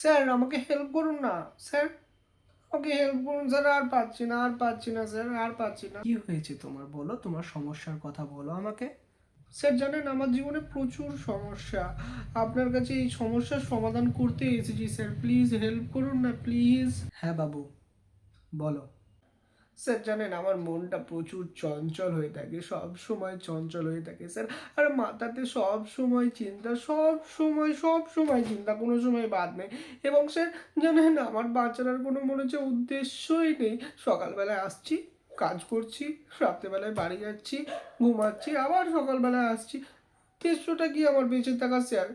Sir আমাকে help করুন না স্যার, আমাকে হেল্প করুন স্যার, আর পাচ্ছি না, আর পাচ্ছি না স্যার, আর পাচ্ছি না। কি হয়েছে তোমার, বলো তোমার সমস্যার কথা বলো আমাকে। স্যার জানেন আমার জীবনে প্রচুর সমস্যা, আপনার কাছে এই সমস্যার সমাধান করতে এসেছি স্যার, প্লিজ হেল্প করুন না প্লিজ। হ্যাঁ বাবু, বলো। স্যার জানেন আমার মনটা প্রচুর চঞ্চল হয়ে থাকে, সব সময় চঞ্চল হয়ে থাকে স্যার। আর মাথাতে সব সময় চিন্তা, সব সময় চিন্তা, কোনো সময় বাদ নেই। এবং স্যার জানেন আমার বাঁচার আর কোনো মনে হচ্ছে উদ্দেশ্যই নেই। সকালবেলায় আসছি, কাজ করছি, রাত্রেবেলায় বাড়ি যাচ্ছি, ঘুমাচ্ছি, আবার সকালবেলায় আসছি। উদ্দেশ্যটা কি আমার বেঁচে থাকা স্যার?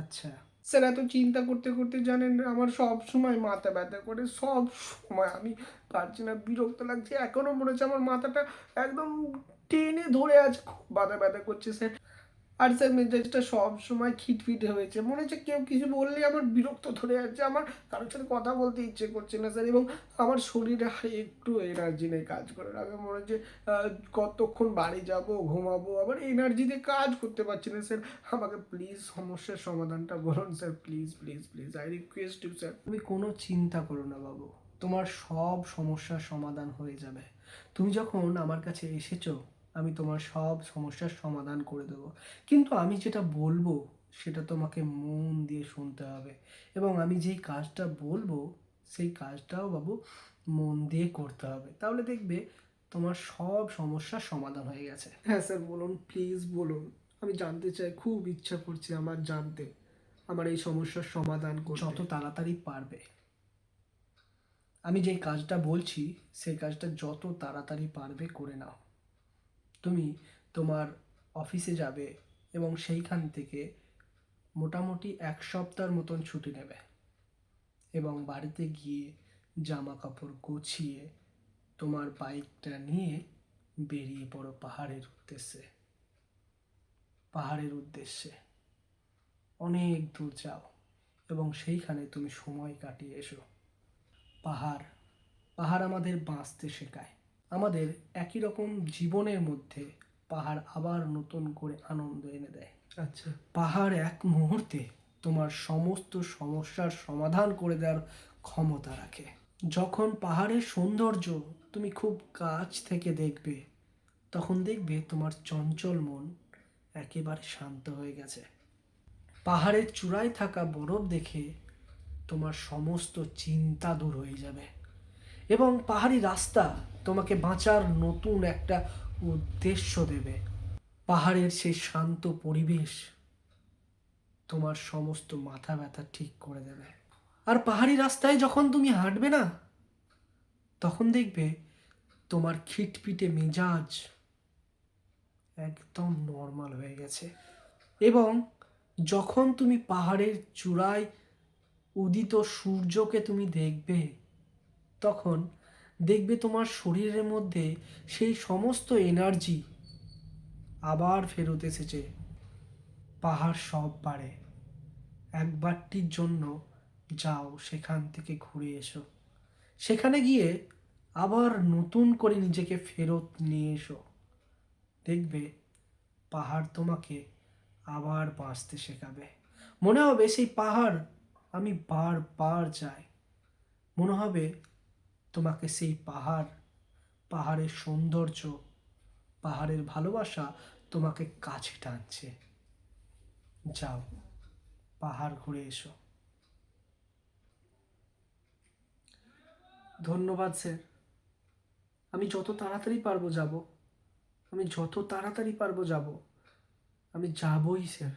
আচ্ছা স্যার, এত চিন্তা করতে করতে জানেন আমার সব সময় মাথা ব্যথা করে, সব সময় আমি পারছি না, বিরক্ত লাগছে, এখনো মনে হচ্ছে আমার মাথাটা একদম টেনে ধরে আছে, খুব ব্যথা ব্যথা করছে স্যার। আর স্যার মেজাজটা সব সময় খিটখিটে হয়েছে, মনে হচ্ছে কেউ কিছু বললে আমার বিরক্ত ধরে যাচ্ছে, আমার কারোর সাথে কথা বলতে ইচ্ছে করছে না স্যার। এবং আমার শরীরে একটু এনার্জি নেই কাজ করার, আমি মনে হচ্ছে কতক্ষণ বাড়ি যাব, ঘুমাবো, আবার এনার্জিতে কাজ করতে পারছি না স্যার। আমাকে প্লিজ সমস্যার সমাধানটা বলুন sir, please please please, I request you sir. তুমি কোনো চিন্তা করো না বাবু, তোমার সব সমস্যার সমাধান হয়ে যাবে। তুমি যখন আমার কাছে এসেছো, আমি তোমার সব সমস্যার সমাধান করে দেবো। কিন্তু আমি যেটা বলবো সেটা তোমাকে মন দিয়ে শুনতে হবে, এবং আমি যেই কাজটা বলবো সেই কাজটাও বাবু মন দিয়ে করতে হবে, তাহলে দেখবে তোমার সব সমস্যার সমাধান হয়ে গেছে। হ্যাঁ স্যার বলুন, প্লিজ বলুন, আমি জানতে চাই, খুব ইচ্ছা করছে আমার জানতে, আমার এই সমস্যার সমাধান করতে। যত তাড়াতাড়ি পারবে, আমি যেই কাজটা বলছি সেই কাজটা যত তাড়াতাড়ি পারবে করে নাও। তুমি তোমার অফিসে যাবে এবং সেইখান থেকে মোটামুটি 1 সপ্তাহের মতন ছুটি নেবে, এবং বাড়িতে গিয়ে জামা কাপড় গুছিয়ে তোমার বাইকটা নিয়ে বেরিয়ে পড়ো পাহাড়ের উদ্দেশ্যে। পাহাড়ের উদ্দেশ্যে অনেক দূর যাও এবং সেইখানে তুমি সময় কাটিয়ে এসো। পাহাড়, পাহাড় আমাদের বাঁচতে শেখায়। আমাদের একই রকম জীবনের মধ্যে পাহাড় আবার নতুন করে আনন্দ এনে দেয়। আচ্ছা, পাহাড় এক মুহূর্তে তোমার সমস্ত সমস্যার সমাধান করে দেওয়ার ক্ষমতা রাখে। যখন পাহাড়ের সৌন্দর্য তুমি খুব কাছ থেকে দেখবে, তখন দেখবে তোমার চঞ্চল মন একেবারে শান্ত হয়ে গেছে। পাহাড়ের চূড়ায় থাকা বরফ দেখে তোমার সমস্ত চিন্তা দূর হয়ে যাবে, এবং পাহাড়ি রাস্তা তোমাকে বাঁচার নতুন একটা উদ্দেশ্য দেবে। পাহাড়ের সেই শান্ত পরিবেশ তোমার সমস্ত মাথা ব্যথা ঠিক করে দেবে। আর পাহাড়ি রাস্তায় যখন তুমি হাঁটবে না, তখন দেখবে তোমার খিটপিটে মেজাজ একদম নর্মাল হয়ে গেছে। এবং যখন তুমি পাহাড়ের চূড়ায় উদিত সূর্যকে তুমি দেখবে, তখন দেখবে তোমার শরীরের মধ্যে সেই সমস্ত এনার্জি আবার ফেরত এসেছে। পাহাড় সব পারে, একবারটির জন্য যাও, সেখান থেকে ঘুরে এসো, সেখানে গিয়ে আবার নতুন করে নিজেকে ফেরত নিয়ে এসো। দেখবে পাহাড় তোমাকে আবার বাঁচতে শেখাবে। মনে হবে সেই পাহাড় আমি বারবার যাই। মনে হবে তোমাকে সেই পাহাড়, পাহাড়ের সৌন্দর্য, পাহাড়ের ভালোবাসা তোমাকে কাছে টানছে। যাও, পাহাড় ঘুরে এসো। ধন্যবাদ স্যার, আমি যত তাড়াতাড়ি পারবো যাব, আমি যত তাড়াতাড়ি পারবো যাব, আমি যাবই স্যার।